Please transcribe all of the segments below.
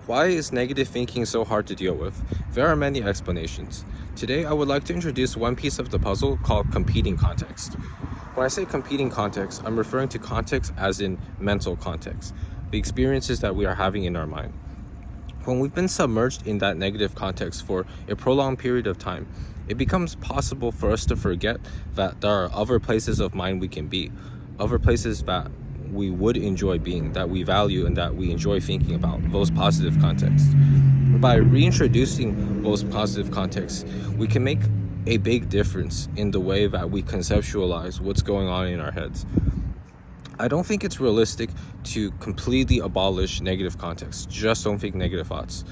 Why is negative thinking so hard to deal with? There are many explanations. Today, I would like to introduce one piece of the puzzle called competing context. When I say competing context, I'm referring to context as in mental context, the experiences that we are having in our mind. When we've been submerged in that negative context for a prolonged period of time, it becomes possible for us to forget that there are other places of mind we can be, other places that we would enjoy being, that we value and that we enjoy thinking about, those positive contexts. By reintroducing those positive contexts, we can make a big difference in the way that we conceptualize what's going on in our heads. I don't think it's realistic to completely abolish negative context. Just don't think negative thoughts.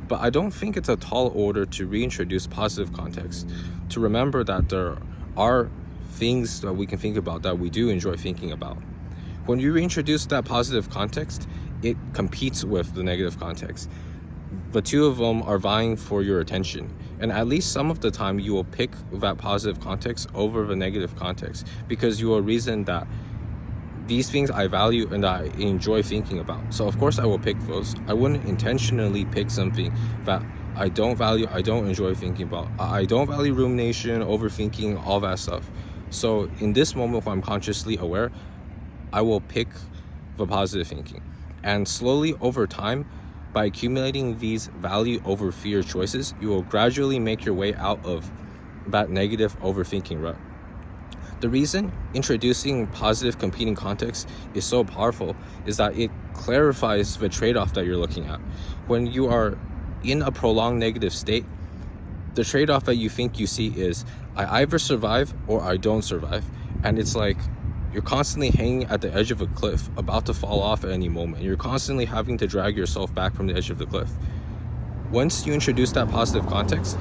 But I don't think it's a tall order to reintroduce positive context, to remember that there are things that we can think about that we do enjoy thinking about. When you reintroduce that positive context, it competes with the negative context. The two of them are vying for your attention, and at least some of the time you will pick that positive context over the negative context because you will reason that these things I value and I enjoy thinking about. So of course I will pick those. I wouldn't intentionally pick something that I don't value, I don't enjoy thinking about. I don't value rumination, overthinking, all that stuff. So in this moment when I'm consciously aware, I will pick the positive thinking. And slowly over time, by accumulating these value over fear choices, you will gradually make your way out of that negative overthinking rut. The reason introducing positive competing context is so powerful is that it clarifies the trade-off that you're looking at. When you are in a prolonged negative state, the trade-off that you think you see is I either survive or I don't survive. And it's like you're constantly hanging at the edge of a cliff, about to fall off at any moment. You're constantly having to drag yourself back from the edge of the cliff. Once you introduce that positive context,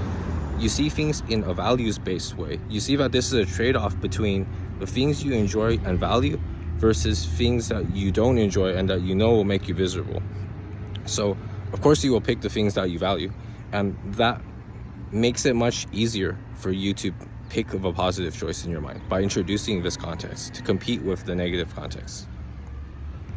you see things in a values-based way. You see that this is a trade-off between the things you enjoy and value versus things that you don't enjoy and that you know will make you miserable. So, of course, you will pick the things that you value, and that makes it much easier for you to pick a positive choice in your mind by introducing this context to compete with the negative context.